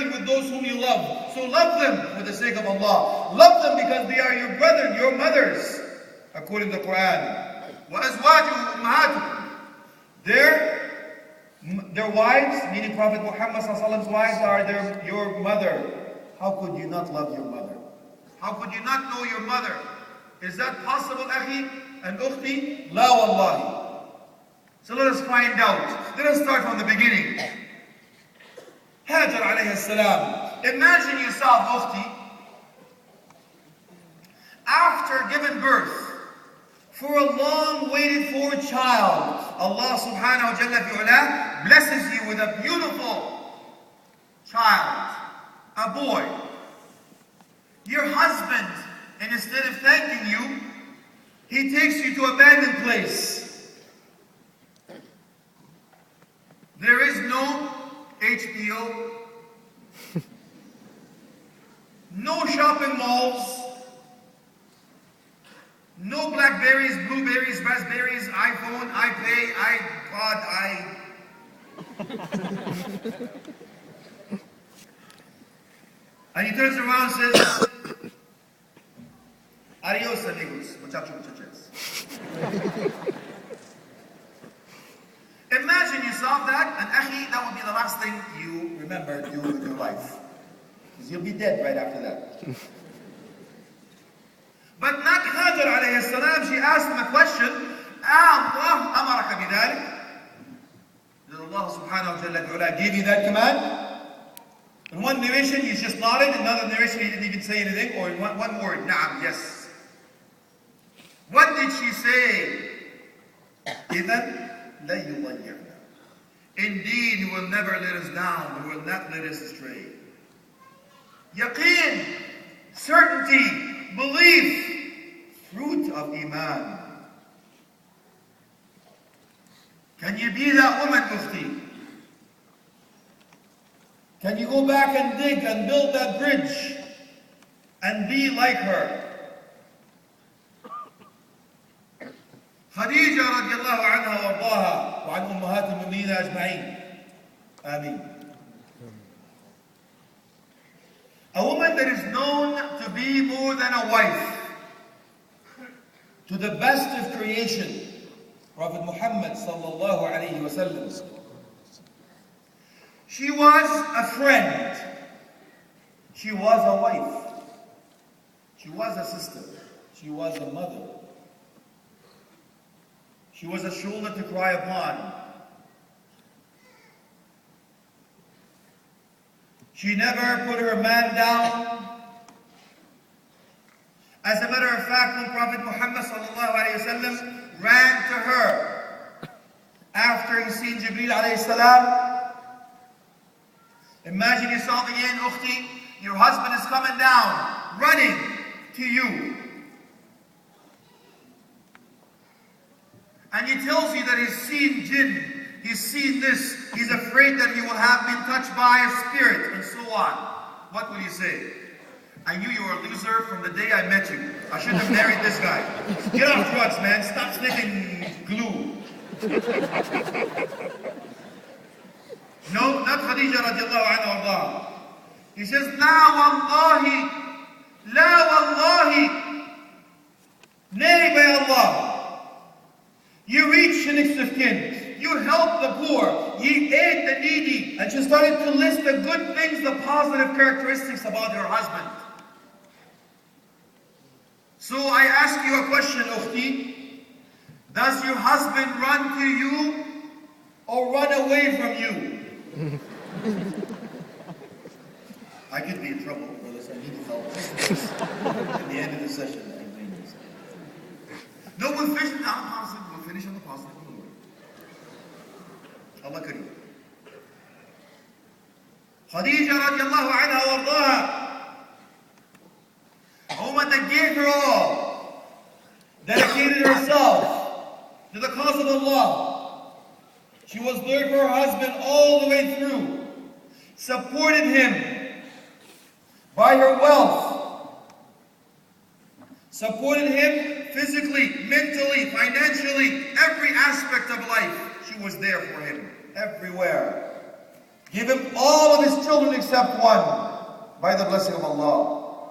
directly with those whom you love. So love them for the sake of Allah. Love them because they are your brethren, your mothers, according to the Quran. وَأَزْوَاجُهُ أُمَّهَاتُهُمْ. Their wives, meaning Prophet Muhammad's wives, are your mother. How could you not love your mother? How could you not know your mother? Is that possible, akhi and ukhti? La wallahi. So let us find out. Let us start from the beginning. Hajar alayhi salam. Imagine yourself, ukhti, after giving birth, for a long waited for child, Allah subhanahu wa ta'ala blesses you with a beautiful child, a boy. Your husband, and instead of thanking you, he takes you to an abandoned place. There is no HBO, no shopping malls, no Blackberries, Blueberries, Raspberries, iPhone, iPay, iPod, And he turns around and says, Adios, amigos, muchachos, muchachas. Imagine yourself that, and akhi, that would be the last thing you remember doing with your life. Because you'll be dead right after that. But not Hajar alayhi salam, she asked him a question, Allah amaraka bidalik? Did Allah subhanahu wa ta'ala give you that command? In one narration, he just nodded. In another narration, he didn't even say anything. Or in one word, na'am, yes. What did she say? إِذَنْ لَيُضَيِّعْنَا. Indeed, He will never let us down. He will not let us astray. Yaqeen, certainty, belief, fruit of Iman. Can you be that woman, Mufti? Can you go back and dig and build that bridge and be like her? Khadija radiallahu anha wa ardaha wa an ummahat al-mu'mineen ajma'in. Ameen. A woman that is known to be more than a wife to the best of creation, Prophet Muhammad sallallahu alayhi wa sallam. She was a friend. She was a wife. She was a sister. She was a mother. She was a shoulder to cry upon. She never put her man down. As a matter of fact, when Prophet Muhammad sallallahu alayhi wa sallam ran to her after he seen Jibreel alayhi salam, imagine yourself again, ukhti, your husband is coming down, running to you. And he tells you that he's seen jinn, he's seen this, he's afraid that he will have been touched by a spirit, and so on. What will you say? I knew you were a loser from the day I met you. I shouldn't have married this guy. Get off drugs, man. Stop sniffing glue. No, not Khadija radiallahu anha Allah. He says, La wallahi, la wallahi. Nay, by Allah. You reached the next of kin. You helped the poor. You aid the needy. And she started to list the good things, the positive characteristics about her husband. So I ask you a question, ukhti. Does your husband run to you or run away from you? I could be in trouble, brothers. I need help. At the end of the session, no, we'll finish on the positive. We'll finish on the positive. Allah Kareem. Khadija radiallahu anha wa ardaha, a woman that gave her all, dedicated herself to the cause of Allah. She was there for her husband all the way through, supported him by her wealth, supported him physically, mentally, financially, every aspect of life. She was there for him, everywhere. Give him all of his children. children except one, by the blessing of Allah.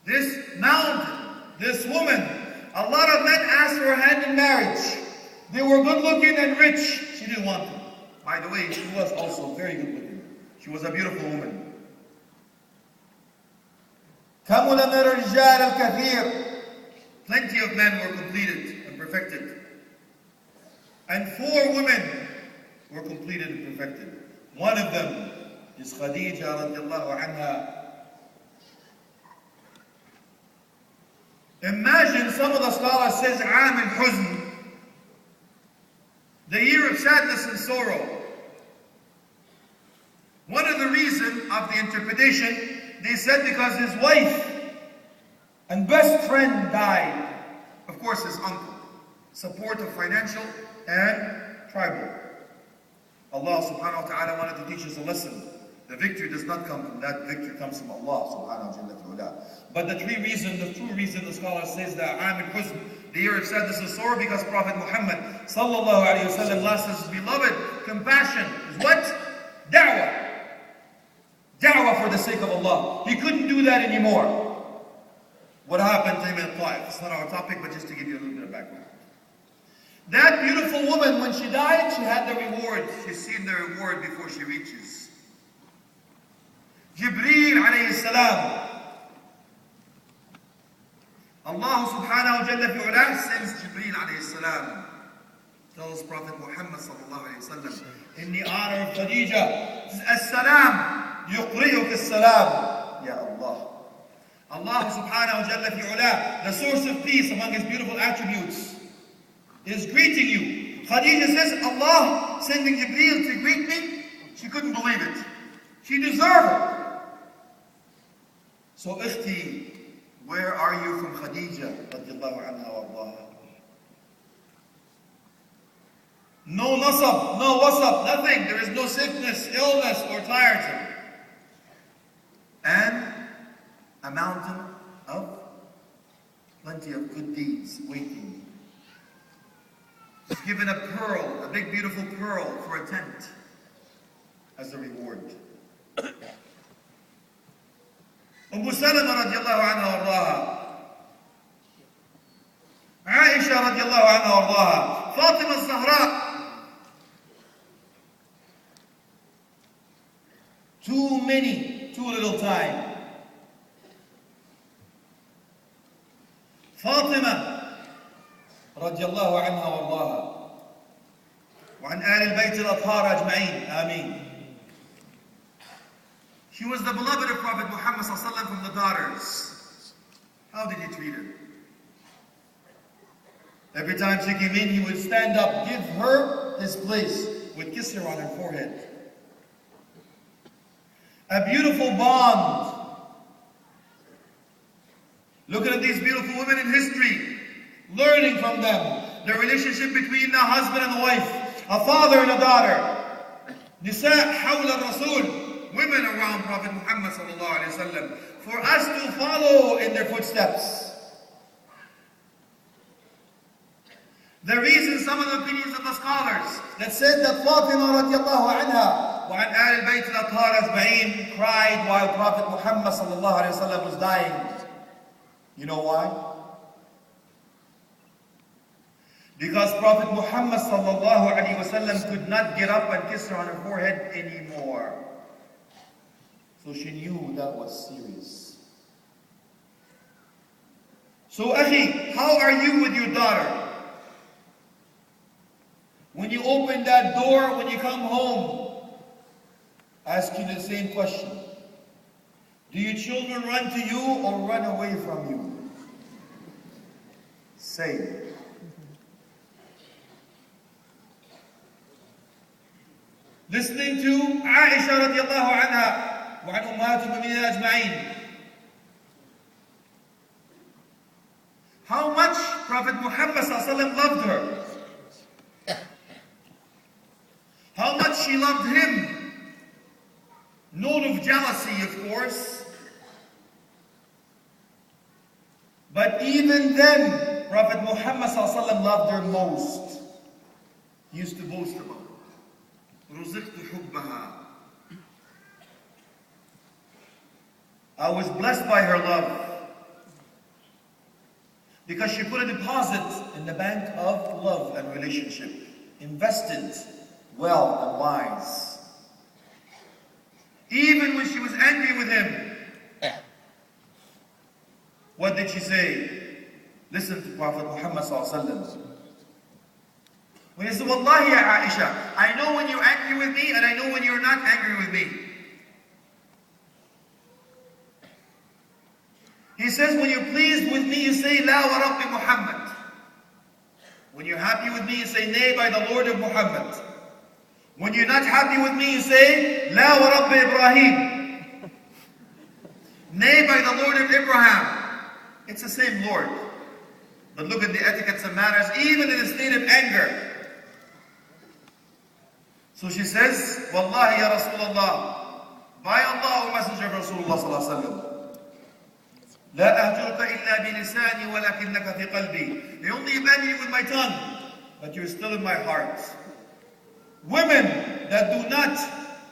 This mountain, this woman, a lot of men asked for her hand in marriage. They were good looking and rich. She didn't want them. By the way, she was also very good looking. She was a beautiful woman. كَمُلَ مِنَ الرِّجَالِ الْكَثِيرِ. Plenty of men were completed and perfected. And 4 women were completed and perfected. One of them is Khadija radiallahu anha. Imagine, some of the scholars says عام الحزن, the year of sadness and sorrow. One of the reasons of the interpretation, they said because his wife and best friend died. Of course, his uncle. Support of financial and tribal. Allah subhanahu wa ta'ala wanted to teach us a lesson. The victory does not come from that. Victory comes from Allah subhanahu wa ta'ala. But the true reason the scholar says that Am al-Huzn, the year of sadness and sorrow, because Prophet Muhammad sallallahu alayhi wa sallam lost his beloved. Compassion is what? Da'wah. Da'wah for the sake of Allah. He couldn't do that anymore. What happened to him in Taif? It's not our topic, but just to give you a little bit of background. That beautiful woman, when she died, she had the reward. She's seen the reward before she reaches. Jibreel alayhi salam. Allah subhanahu wa ta'ala sends Jibreel alayhi salam. Tells Prophet Muhammad sallallahu alayhi wa sallam, in the honor of Khadija, as-salam. يقرئك السلام يا الله. Allah subhanahu wa ta'ala, the source of peace among his beautiful attributes, is greeting you. Khadija says, Allah sending Jibreel to greet me? She couldn't believe it. She deserved it. So, Ikhti, where are you from Khadija radiallahu anha wa Allah? No nasab, no wasab, nothing. There is no sickness, illness, or tiredness. And a mountain of plenty of good deeds waiting. He's given a pearl, a big beautiful pearl for a tent as a reward. Salama radiallahu anha wardaha. Aisha radiallahu anha wardaha. Fatima al-Zahra. Too many, too little time. فاطمة رضي الله عنها وارضاها وعن آل البيت الأطهار أجمعين آمين. She was the beloved of Prophet Muhammad صلى الله عليه وسلم from the daughters. How did he treat her? Every time she came in, he would stand up, give her his place, would kiss her on her forehead. A beautiful bond. Looking at these beautiful women in history, learning from them, the relationship between the husband and the wife, a father and a daughter. Nisa hawla Rasul, women around Prophet Muhammad sallallahu alaihi wasallam, for us to follow in their footsteps. The reason, some of the opinions of the scholars that said that Fatima radiallahu anha وعن آل البيت الأطهار أجمعين cried while Prophet Muhammad sallallahu alaihi wasallam was dying. You know why? Because Prophet Muhammad sallallahu alaihi wasallam could not get up and kiss her on her forehead anymore. So she knew that was serious. So, Akhi, how are you with your daughter? When you open that door, when you come home, ask you the same question. Do your children run to you or run away from you? Say it. Listening to Aisha radiallahu anha wa an ummahat al-mu'minin ajma'in. How much Prophet Muhammad sallallahu alaihi wasallam loved her. How much she loved him. Note of jealousy, of course. But even then, Prophet Muhammad ﷺ loved her most. He used to boast about it. رزقت حبها. I was blessed by her love. Because she put a deposit in the bank of love and relationship. Invested well and wise. Even when she was angry with him. What did she say? Listen to Prophet Muhammad sallallahu alaihi wasallam. When he said, Wallahi ya Aisha, I know when you're angry with me and I know when you're not angry with me. He says, when you're pleased with me, you say, La wa Rabbi Muhammad. When you're happy with me, you say, Nay, by the Lord of Muhammad. When you're not happy with me, you say, La wa Rabbi Ibrahim. Nay, by the Lord of Abraham. It's the same Lord. But look at the etiquettes and manners, even in a state of anger. So she says, Wallahi ya Rasulullah, by Allah, O Messenger of Rasulullah sallallahu alaihi wasallam. لا أهجرك إلا بلساني ولكنك في قلبي. They only abandon you with my tongue, but you're still in my heart. Women that do not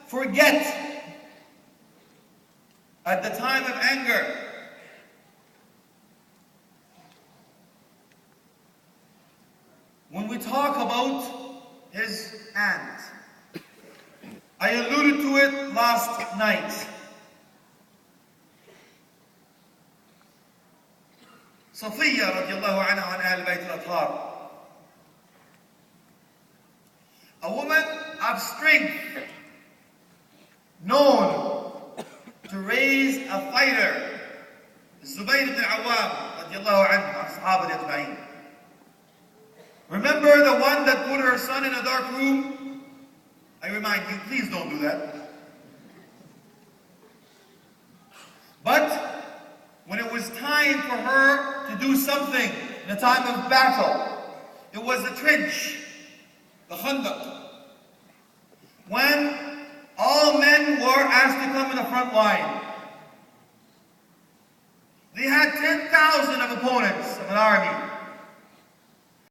forget at the time of anger. When we talk about his hand, I alluded to it last night. Safiya radiallahu anha an Ahl Bayt al-Athhar. A woman of strength, known to raise a fighter. Zubayr ibn Awam radiallahu anhu, Ashab al-Ajma'in. Remember the one that put her son in a dark room? I remind you, please don't do that. But when it was time for her to do something in a time of battle, it was the trench, the Khandaq. When all men were asked to come in the front line. They had 10,000 of opponents of an army.